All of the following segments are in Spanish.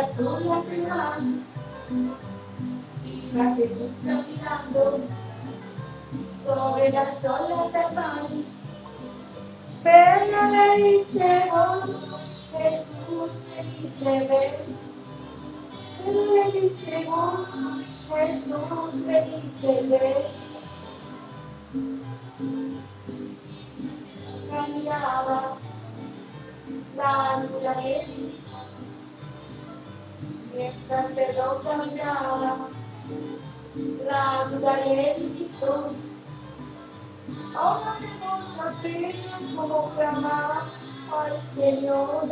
las olas del mar, y a Jesús caminando sobre las olas del mar. Ven, le dice, oh, Jesús me dice, ven. Él le dice, oh, Jesús me dice, ven. Caminaba la luna de él, mientras Pedro caminaba, la luna de él visitó. Ahora vamos a ver cómo clamar al Señor.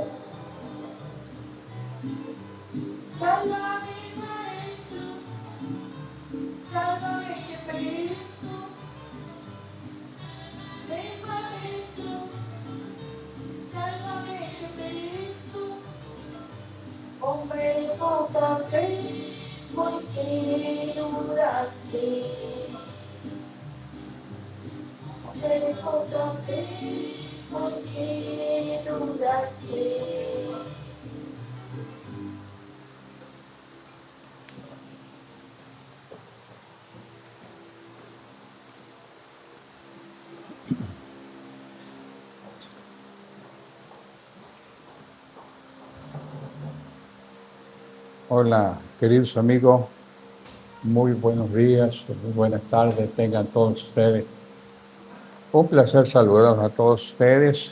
Sálvame, Maestro, sálvame que perezco. Ven, Maestro, sálvame que perezco. Hombre de poca fe, ¿por qué dudaste? Hombre de poca fe, ¿por qué dudaste? Hola, queridos amigos, muy buenos días, muy buenas tardes tengan todos ustedes. Un placer saludarlos a todos ustedes.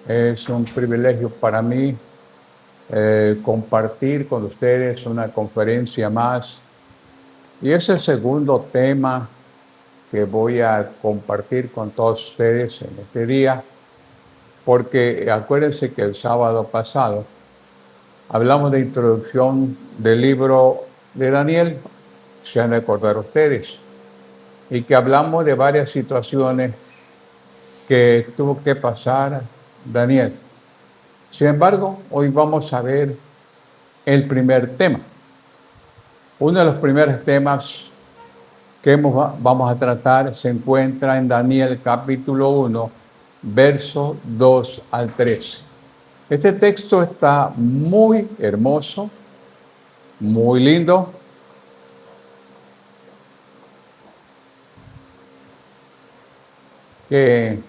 Es un privilegio para mí compartir con ustedes una conferencia más. Y es el segundo tema que voy a compartir con todos ustedes en este día, porque acuérdense que el sábado pasado hablamos de introducción del libro de Daniel, se han de acordar ustedes, y que hablamos de varias situaciones que tuvo que pasar Daniel. Sin embargo, hoy vamos a ver el primer tema. Uno de los primeros temas que vamos a tratar se encuentra en Daniel capítulo 1, versos 2 al 13. Este texto está muy hermoso, muy lindo. Que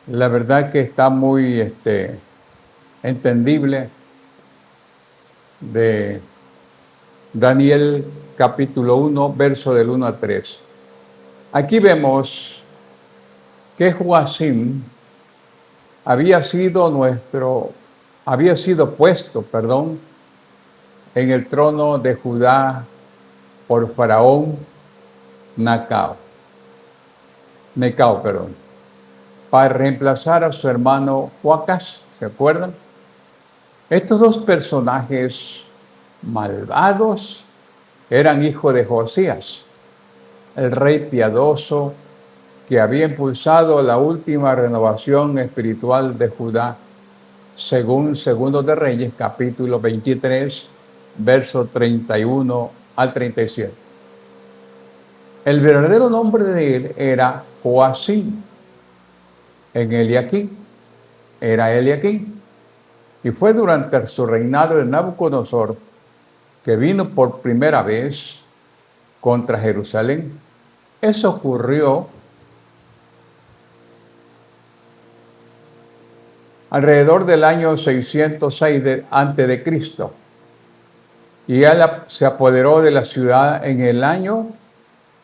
la verdad que está muy entendible, de Daniel capítulo 1, verso del 1 al 3. Aquí vemos que Joacim había sido puesto, en el trono de Judá por Faraón Necao, para reemplazar a su hermano Joacás, ¿se acuerdan? Estos dos personajes malvados eran hijos de Josías, el rey piadoso que había impulsado la última renovación espiritual de Judá, según Segundo de Reyes, capítulo 23, versos 31 al 37. El verdadero nombre de él era Joacim, en Eliaquim, era Eliaquim, y fue durante su reinado de Nabucodonosor que vino por primera vez contra Jerusalén. Eso ocurrió alrededor del año 606 a.C. y él se apoderó de la ciudad en el año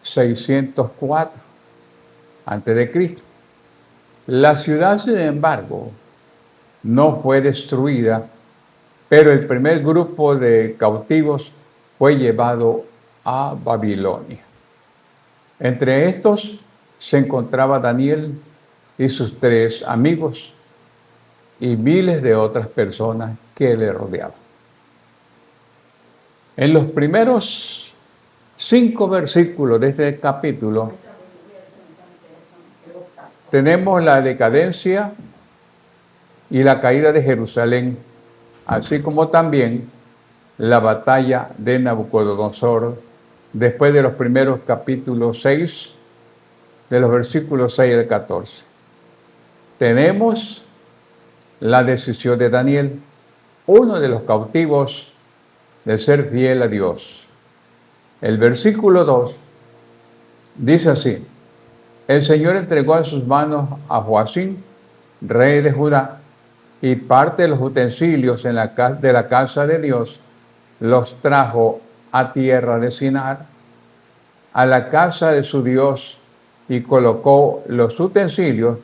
604 a.C. La ciudad, sin embargo, no fue destruida, pero el primer grupo de cautivos fue llevado a Babilonia. Entre estos se encontraba Daniel y sus 3 amigos y miles de otras personas que le rodeaban. En los primeros 5 versículos de este capítulo tenemos la decadencia y la caída de Jerusalén, así como también la batalla de Nabucodonosor, después de los primeros capítulos 6, de los versículos 6 al 14. Tenemos la decisión de Daniel, uno de los cautivos de ser fiel a Dios. El versículo 2 dice así: el Señor entregó en sus manos a Joacim, rey de Judá, y parte de los utensilios de la casa de Dios los trajo a tierra de Sinar, a la casa de su Dios, y colocó los utensilios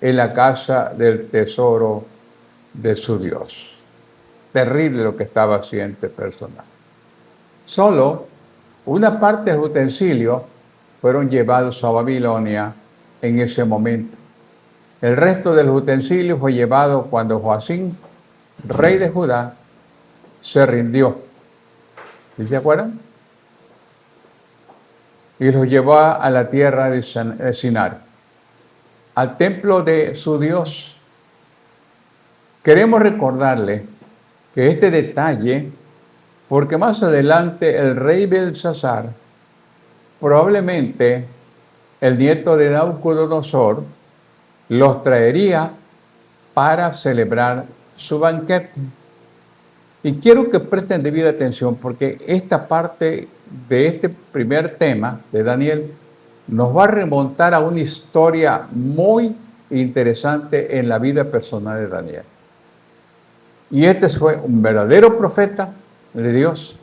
en la casa del tesoro de su Dios. Terrible lo que estaba haciendo este personaje. Solo una parte de los utensilios fueron llevados a Babilonia en ese momento. El resto de los utensilios fue llevado cuando Joacim, rey de Judá, se rindió. ¿Sí se acuerdan? Y los llevó a la tierra de Sinar, al templo de su Dios. Queremos recordarle que este detalle, porque más adelante el rey Belsasar, probablemente el nieto de Nabucodonosor, los traería para celebrar su banquete. Y quiero que presten debida atención, porque esta parte de este primer tema de Daniel nos va a remontar a una historia muy interesante en la vida personal de Daniel. Y este fue un verdadero profeta de Dios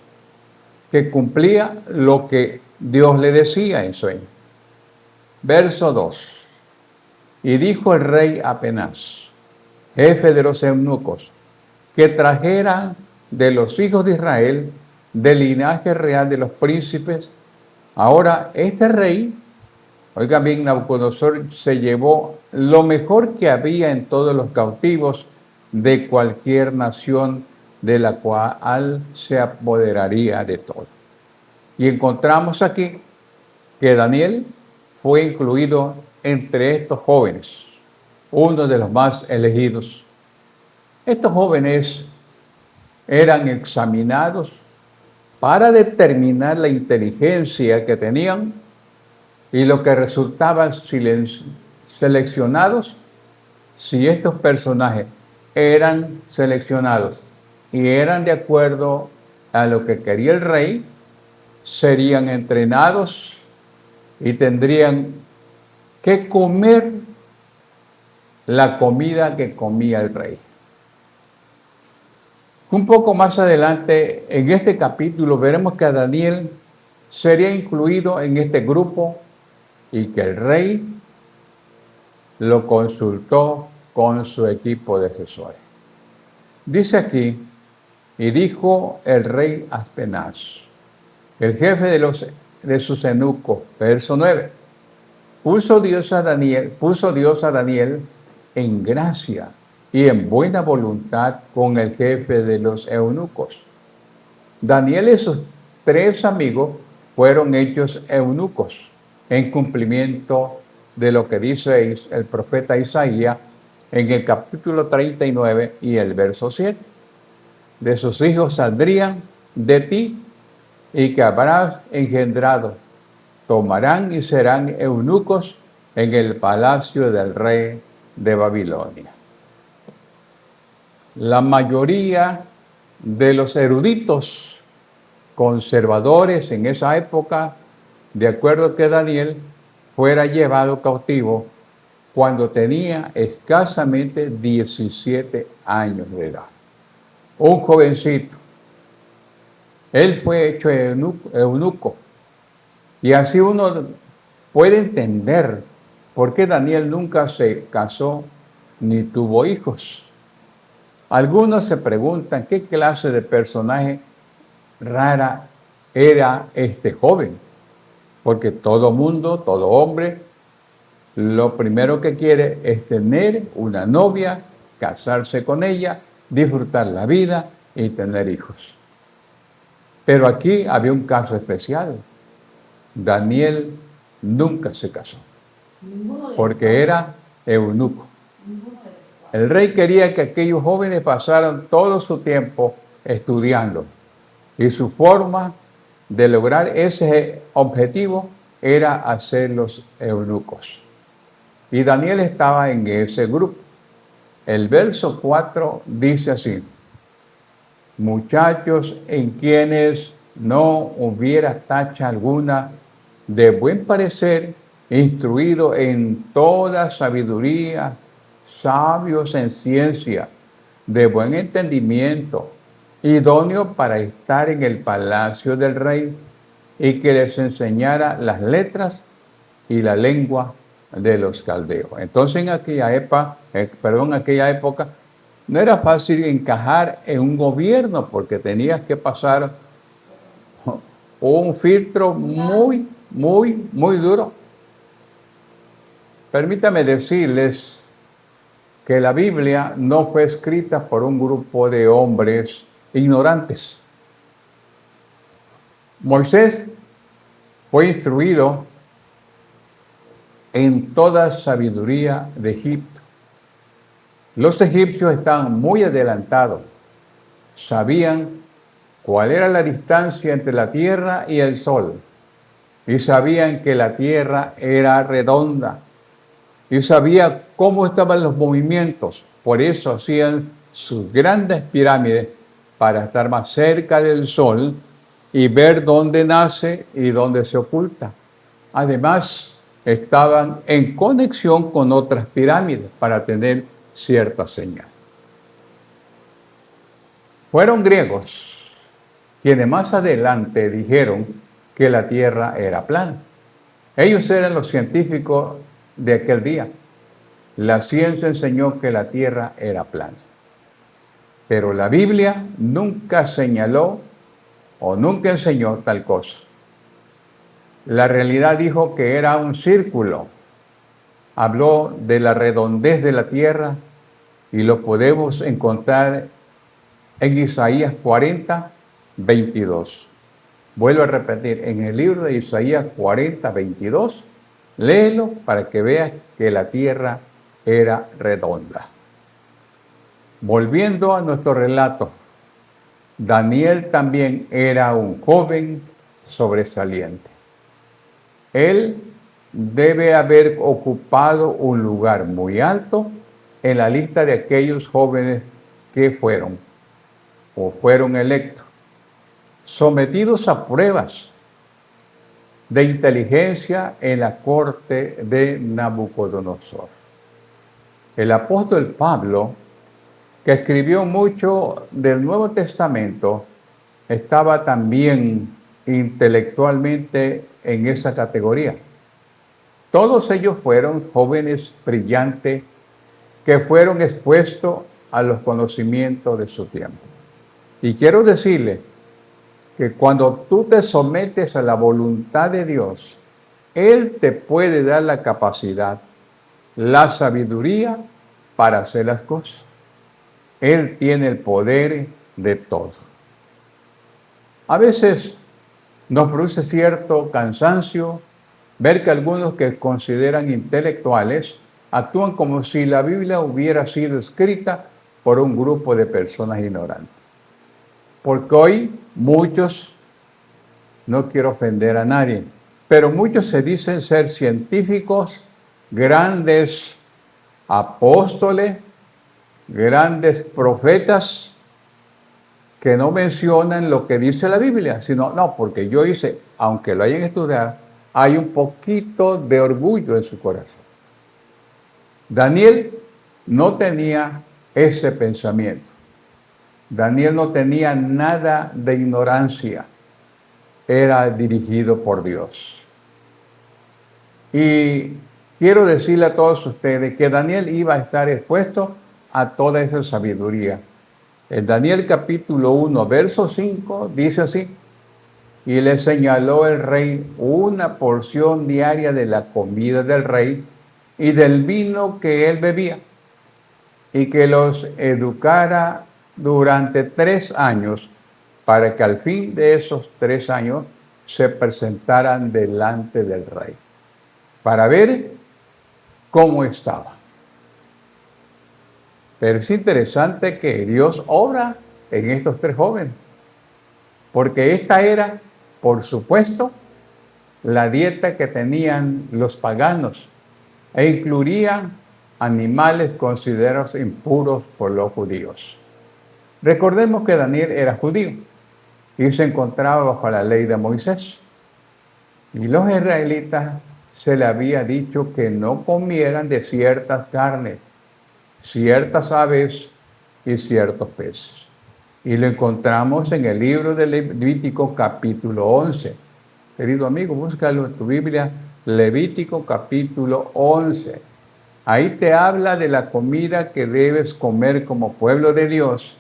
que cumplía lo que Dios le decía en sueño. Verso 2. Y dijo el rey a Penaz, jefe de los eunucos, que trajeran de los hijos de Israel, del linaje real de los príncipes. Ahora este rey, oigan bien, Nabucodonosor se llevó lo mejor que había en todos los cautivos de cualquier nación de la cual se apoderaría de todo. Y encontramos aquí que Daniel fue incluido entre estos jóvenes, uno de los más elegidos. Estos jóvenes eran examinados para determinar la inteligencia que tenían, y lo que resultaban seleccionados, si estos personajes eran seleccionados y eran de acuerdo a lo que quería el rey, serían entrenados y tendrían que comer la comida que comía el rey. Un poco más adelante, en este capítulo, veremos que Daniel sería incluido en este grupo y que el rey lo consultó con su equipo de asesores. Dice aquí, y dijo el rey a Penaz, el jefe de sus eunucos, verso 9, puso Dios a Daniel en gracia y en buena voluntad con el jefe de los eunucos. Daniel y sus 3 amigos fueron hechos eunucos en cumplimiento de lo que dice el profeta Isaías en el capítulo 39 y el verso 7. De sus hijos saldrían de ti y que habrás engendrado. Tomarán y serán eunucos en el palacio del rey de Babilonia. La mayoría de los eruditos conservadores en esa época, de acuerdo que Daniel fuera llevado cautivo cuando tenía escasamente 17 años de edad. Un jovencito. Él fue hecho eunuco. Y así uno puede entender por qué Daniel nunca se casó ni tuvo hijos. Algunos se preguntan qué clase de personaje rara era este joven, porque todo mundo, todo hombre, lo primero que quiere es tener una novia, casarse con ella, disfrutar la vida y tener hijos. Pero aquí había un caso especial. Daniel nunca se casó, porque era eunuco. El rey quería que aquellos jóvenes pasaran todo su tiempo estudiando, y su forma de lograr ese objetivo era hacerlos eunucos. Y Daniel estaba en ese grupo. El verso 4 dice así: muchachos en quienes no hubiera tacha alguna, de buen parecer, instruido en toda sabiduría, sabios en ciencia, de buen entendimiento, idóneo para estar en el palacio del rey, y que les enseñara las letras y la lengua de los caldeos. Entonces en aquella época no era fácil encajar en un gobierno porque tenías que pasar un filtro muy, muy, muy duro. Permítame decirles que la Biblia no fue escrita por un grupo de hombres ignorantes. Moisés fue instruido en toda sabiduría de Egipto. Los egipcios estaban muy adelantados, sabían cuál era la distancia entre la tierra y el sol, y sabían que la tierra era redonda, y sabían cómo estaban los movimientos. Por eso hacían sus grandes pirámides para estar más cerca del sol y ver dónde nace y dónde se oculta. Además, estaban en conexión con otras pirámides para tener cierta señal. Fueron griegos quienes más adelante dijeron que la Tierra era plana. Ellos eran los científicos de aquel día. La ciencia enseñó que la Tierra era plana. Pero la Biblia nunca señaló o nunca enseñó tal cosa. La realidad dijo que era un círculo. Habló de la redondez de la tierra y lo podemos encontrar en Isaías 40, 22. Vuelvo a repetir, en el libro de Isaías 40, 22, léelo para que veas que la tierra era redonda. Volviendo a nuestro relato, Daniel también era un joven sobresaliente. Él debe haber ocupado un lugar muy alto en la lista de aquellos jóvenes que fueron electos, sometidos a pruebas de inteligencia en la corte de Nabucodonosor. El apóstol Pablo, que escribió mucho del Nuevo Testamento, estaba también intelectualmente en esa categoría. Todos ellos fueron jóvenes brillantes que fueron expuestos a los conocimientos de su tiempo. Y quiero decirle que cuando tú te sometes a la voluntad de Dios, Él te puede dar la capacidad, la sabiduría para hacer las cosas. Él tiene el poder de todo. A veces nos produce cierto cansancio ver que algunos que consideran intelectuales actúan como si la Biblia hubiera sido escrita por un grupo de personas ignorantes. Porque hoy muchos, no quiero ofender a nadie, pero muchos se dicen ser científicos, grandes apóstoles, grandes profetas, que no mencionan lo que dice la Biblia, sino, no, porque yo hice, aunque lo hayan estudiado, hay un poquito de orgullo en su corazón. Daniel no tenía ese pensamiento. Daniel no tenía nada de ignorancia. Era dirigido por Dios. Y quiero decirle a todos ustedes que Daniel iba a estar expuesto a toda esa sabiduría. En Daniel capítulo 1, verso 5, dice así: y le señaló el rey una porción diaria de la comida del rey y del vino que él bebía, y que los educara durante 3 años, para que al fin de esos 3 años se presentaran delante del rey, para ver cómo estaba. Pero es interesante que Dios obra en estos 3 jóvenes, porque esta era, por supuesto, la dieta que tenían los paganos e incluía animales considerados impuros por los judíos. Recordemos que Daniel era judío y se encontraba bajo la ley de Moisés. Y los israelitas se le había dicho que no comieran de ciertas carnes, ciertas aves y ciertos peces. Y lo encontramos en el libro de Levítico capítulo 11. Querido amigo, búscalo en tu Biblia, Levítico capítulo 11. Ahí te habla de la comida que debes comer como pueblo de Dios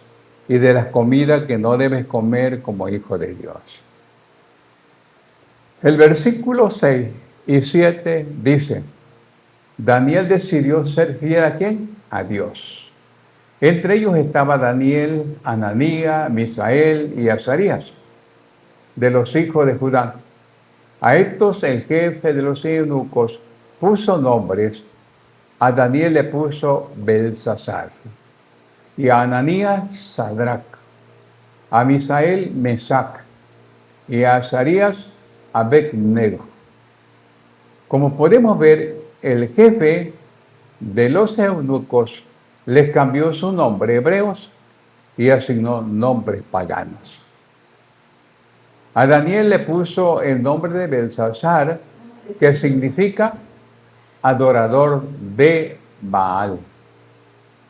y de las comidas que no debes comer como hijo de Dios. El versículo 6 y 7 dice, Daniel decidió ser fiel ¿a quién? A Dios. Entre ellos estaba Daniel, Ananías, Misael y Azarías, de los hijos de Judá. A estos el jefe de los eunucos puso nombres. A Daniel le puso Belsasar, y a Ananías Sadrac, a Misael Mesac, y a Azarías Abed-nego. Como podemos ver, el jefe de los eunucos les cambió su nombre hebreos y asignó nombres paganos. A Daniel le puso el nombre de Belsasar, que significa adorador de Baal,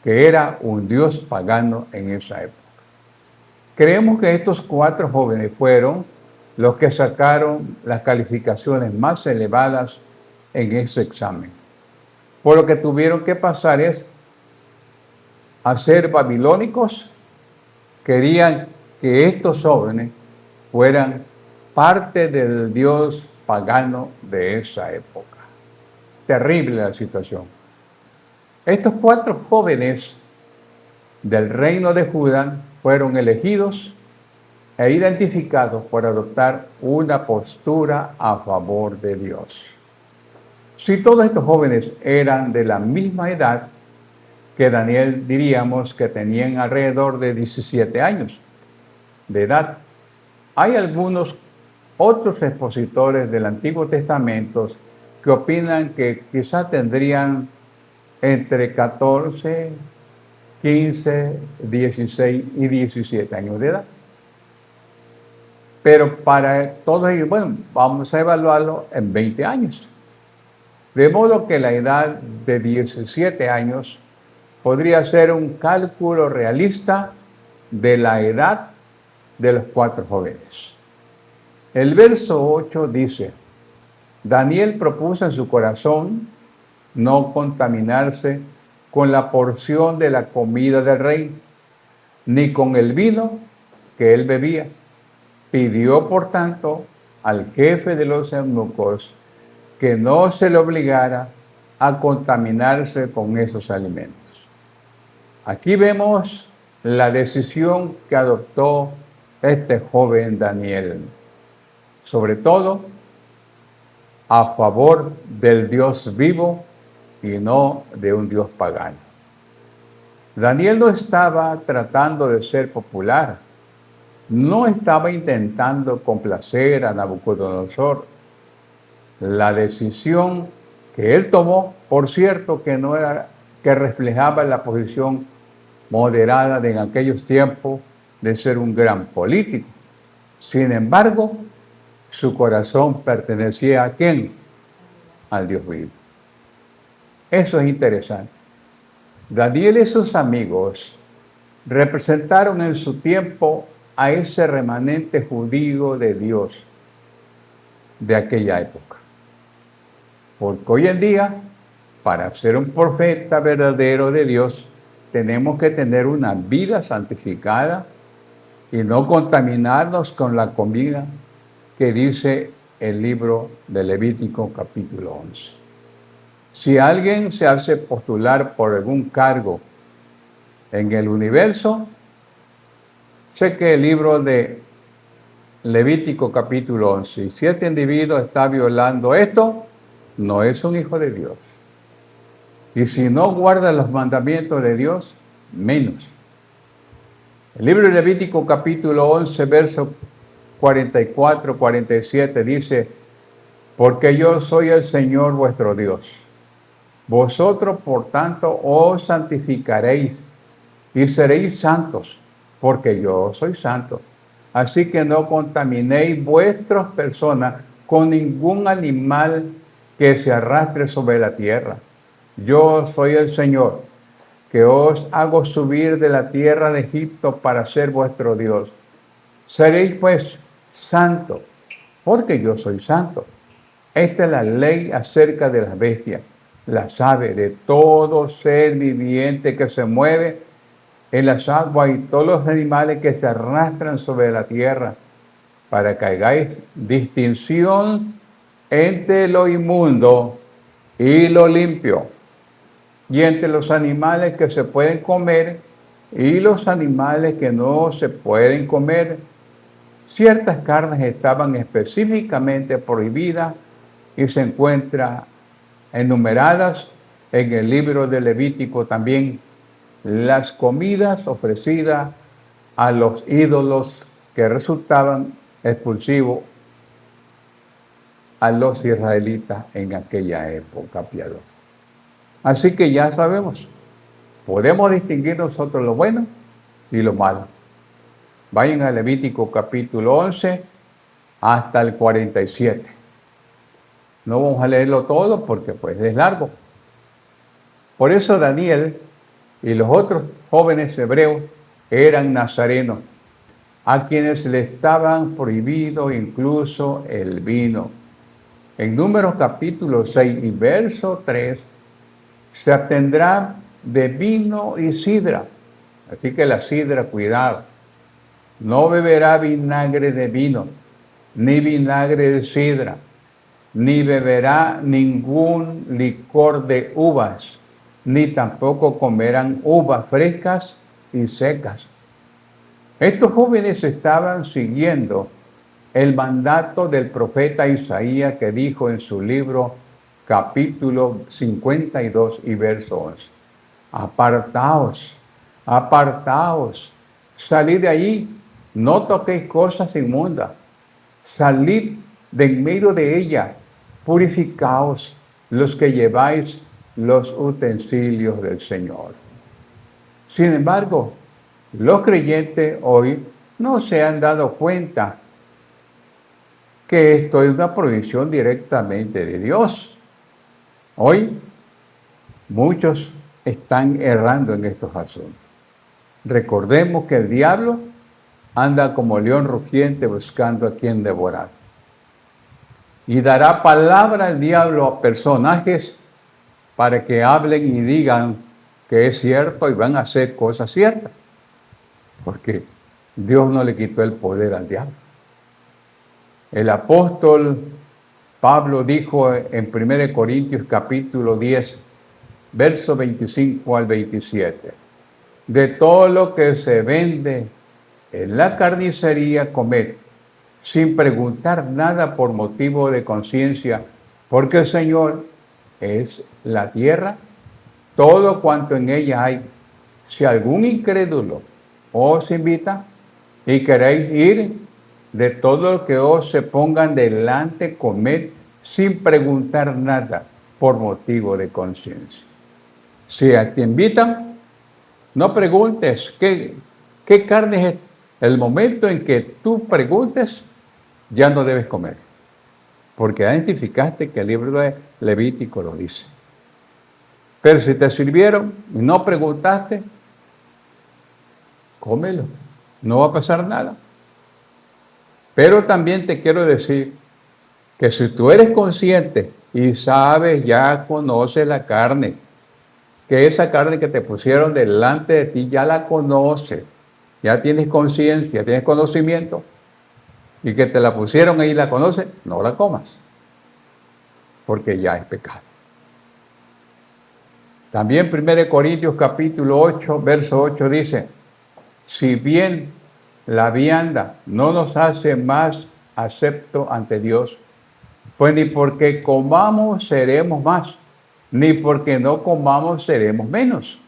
que era un dios pagano en esa época. Creemos que estos 4 jóvenes fueron los que sacaron las calificaciones más elevadas en ese examen. Por lo que tuvieron que pasar es a ser babilónicos. Querían que estos jóvenes fueran parte del dios pagano de esa época. Terrible la situación. Estos 4 jóvenes del reino de Judá fueron elegidos e identificados por adoptar una postura a favor de Dios. Si todos estos jóvenes eran de la misma edad que Daniel, diríamos que tenían alrededor de 17 años de edad. Hay algunos otros expositores del Antiguo Testamento que opinan que quizás tendrían entre 14, 15, 16 y 17 años de edad. Pero para todos ellos, bueno, vamos a evaluarlo en 20 años. De modo que la edad de 17 años podría ser un cálculo realista de la edad de los 4 jóvenes. El verso 8 dice, Daniel propuso en su corazón no contaminarse con la porción de la comida del rey, ni con el vino que él bebía. Pidió, por tanto, al jefe de los eunucos que no se le obligara a contaminarse con esos alimentos. Aquí vemos la decisión que adoptó este joven Daniel, sobre todo a favor del Dios vivo y no de un Dios pagano. Daniel no estaba tratando de ser popular, no estaba intentando complacer a Nabucodonosor. La decisión que él tomó, por cierto, que no era, que reflejaba la posición moderada de en aquellos tiempos de ser un gran político. Sin embargo, su corazón pertenecía ¿a quién? Al Dios vivo. Eso es interesante. Daniel y sus amigos representaron en su tiempo a ese remanente judío de Dios de aquella época. Porque hoy en día, para ser un profeta verdadero de Dios, tenemos que tener una vida santificada y no contaminarnos con la comida que dice el libro de Levítico capítulo 11. Si alguien se hace postular por algún cargo en el universo, cheque el libro de Levítico capítulo 11. Y si este individuo está violando esto, no es un hijo de Dios. Y si no guarda los mandamientos de Dios, menos. El libro de Levítico capítulo 11, verso 44, 47 dice, porque yo soy el Señor vuestro Dios. Vosotros, por tanto, os santificaréis y seréis santos, porque yo soy santo. Así que no contaminéis vuestras personas con ningún animal que se arrastre sobre la tierra. Yo soy el Señor, que os hago subir de la tierra de Egipto para ser vuestro Dios. Seréis pues santos, porque yo soy santo. Esta es la ley acerca de las bestias, las aves, de todo ser viviente que se mueve en las aguas y todos los animales que se arrastran sobre la tierra, para que hagáis distinción entre lo inmundo y lo limpio, y entre los animales que se pueden comer y los animales que no se pueden comer. Ciertas carnes estaban específicamente prohibidas y se encuentran enumeradas en el libro de Levítico también. Las comidas ofrecidas a los ídolos que resultaban expulsivos a los israelitas en aquella época piadosa. Así que ya sabemos, podemos distinguir nosotros lo bueno y lo malo. Vayan a Levítico capítulo 11 hasta el 47. No vamos a leerlo todo porque pues es largo. Por eso Daniel y los otros jóvenes hebreos eran nazarenos, a quienes le estaban prohibido incluso el vino. En Números capítulo 6 y verso 3, se abstendrá de vino y sidra. Así que la sidra, cuidado. No beberá vinagre de vino, ni vinagre de sidra, ni beberá ningún licor de uvas, ni tampoco comerán uvas frescas y secas. Estos jóvenes estaban siguiendo el mandato del profeta Isaías, que dijo en su libro capítulo 52 y verso 11: apartaos, apartaos, salid de allí, no toquéis cosas inmundas, salid de en medio de ella, purificaos los que lleváis los utensilios del Señor. Sin embargo, los creyentes hoy no se han dado cuenta que esto es una prohibición directamente de Dios. Hoy muchos están errando en estos asuntos. Recordemos que el diablo anda como león rugiente buscando a quien devorar. Y dará palabra al diablo a personajes para que hablen y digan que es cierto y van a hacer cosas ciertas. Porque Dios no le quitó el poder al diablo. El apóstol Pablo dijo en 1 Corintios capítulo 10, verso 25 al 27, de todo lo que se vende en la carnicería comed, sin preguntar nada por motivo de conciencia, porque el Señor es la tierra, todo cuanto en ella hay. Si algún incrédulo os invita y queréis ir, de todo lo que os se pongan delante, comed sin preguntar nada por motivo de conciencia. Si te invitan, no preguntes qué carne es. El momento en que tú preguntes, ya no debes comer, porque identificaste que el libro de Levítico lo dice. Pero si te sirvieron y no preguntaste, cómelo, no va a pasar nada. Pero también te quiero decir que si tú eres consciente y sabes, ya conoces la carne, que esa carne que te pusieron delante de ti ya la conoces, ya tienes conciencia, tienes conocimiento, y que te la pusieron ahí y la conoces, no la comas, porque ya es pecado. También 1 Corintios capítulo 8, verso 8 dice, si bien la vianda no nos hace más acepto ante Dios, pues ni porque comamos seremos más, ni porque no comamos seremos menos.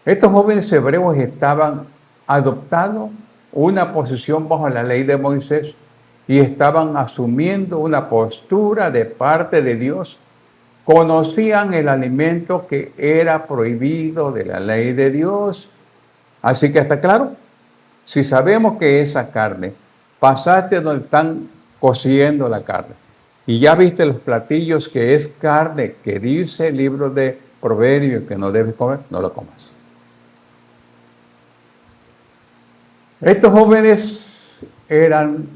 Estos jóvenes hebreos estaban adoptando una posición bajo la ley de Moisés y estaban asumiendo una postura de parte de Dios. Conocían el alimento que era prohibido de la ley de Dios Así que está claro, si sabemos que esa carne, pasaste donde están cociendo la carne y ya viste los platillos que es carne, que dice el libro de Proverbios que no debes comer, no lo comas. Estos jóvenes eran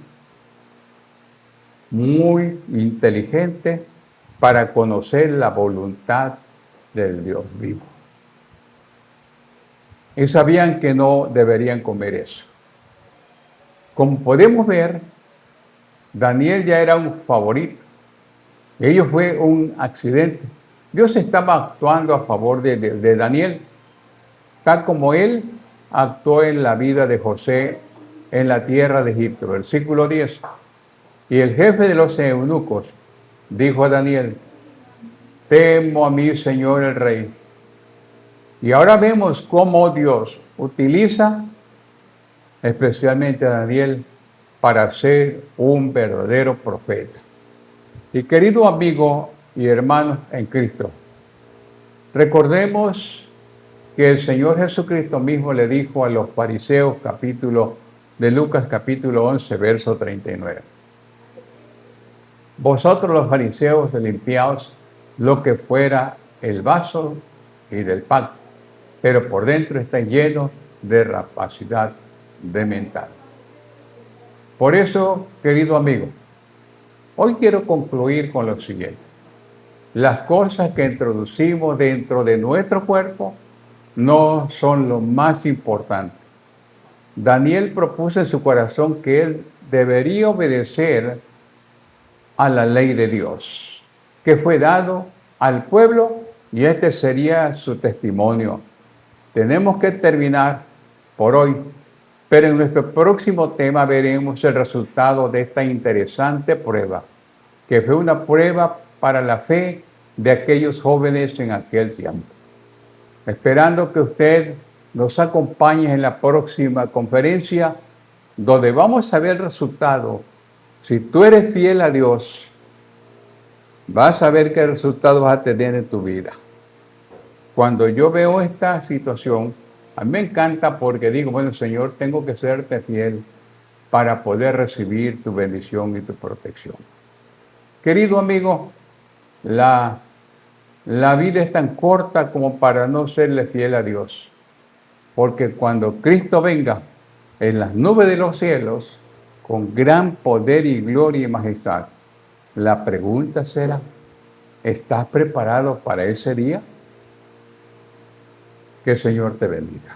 muy inteligentes para conocer la voluntad del Dios vivo. Y sabían que no deberían comer eso. Como podemos ver, Daniel ya era un favorito. Ello fue un accidente. Dios estaba actuando a favor de Daniel, tal como él actuó en la vida de José en la tierra de Egipto. Versículo 10. Y el jefe de los eunucos dijo a Daniel: temo a mi Señor el Rey. Y ahora vemos cómo Dios utiliza especialmente a Daniel para ser un verdadero profeta. Y querido amigo y hermano en Cristo, recordemos que el Señor Jesucristo mismo le dijo a los fariseos, de Lucas capítulo 11, verso 39. Vosotros los fariseos limpiaos lo que fuera el vaso y del pan, pero por dentro está lleno de rapacidad de mental. Por eso, querido amigo, hoy quiero concluir con lo siguiente. Las cosas que introducimos dentro de nuestro cuerpo no son lo más importante. Daniel propuso en su corazón que él debería obedecer a la ley de Dios, que fue dado al pueblo, y este sería su testimonio. Tenemos que terminar por hoy, pero en nuestro próximo tema veremos el resultado de esta interesante prueba, que fue una prueba para la fe de aquellos jóvenes en aquel tiempo. Esperando que usted nos acompañe en la próxima conferencia, donde vamos a ver el resultado. Si tú eres fiel a Dios, vas a ver qué resultados vas a tener en tu vida. Cuando yo veo esta situación, a mí me encanta porque digo, bueno, Señor, tengo que serte fiel para poder recibir tu bendición y tu protección. Querido amigo, la vida es tan corta como para no serle fiel a Dios. Porque cuando Cristo venga en las nubes de los cielos, con gran poder y gloria y majestad, la pregunta será, ¿estás preparado para ese día? Que el Señor te bendiga.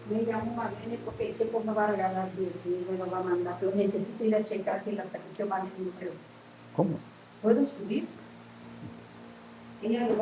Me llamo Marlene porque el tiempo me va a regalar 10 y me lo va a mandar, pero necesito ir a checar si la yo mando un número. ¿Cómo? ¿Puedo subir? Ella lo va